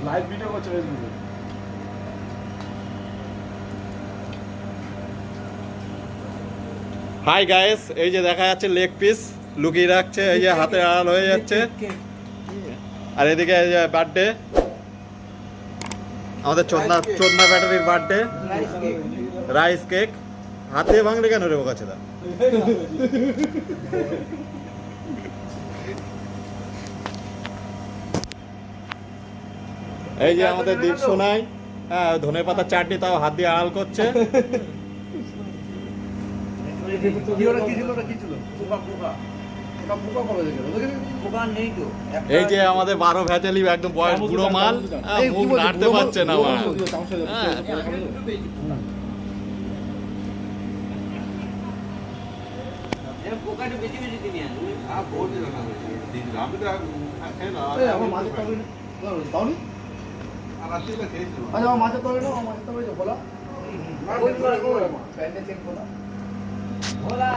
Live video করছে ফেসবুকে। Hi guys, এই যে দেখা যাচ্ছে লেগ পিস লুকিয়ে রাখছে, এই যে হাতে আড়াল হয়ে যাচ্ছে। আর এদিকে এই যে বার্থডে, আমাদের চোদনা ব্যাটারির বার্থডে, রাইস কেক। হাতে ভাঙলে কেন রে বোকা ছেদা? এই যে আমাদের দীপ সোনাই, হ্যাঁ, ধনে পাতা চাটনি, তাও হাত দিয়ে আড়াল করছে। এই যে আমাদের 12 ভ্যাচালি একদম বয়স বুড়ো মাল, মুখ নাড়তে পারছে না। ভোলা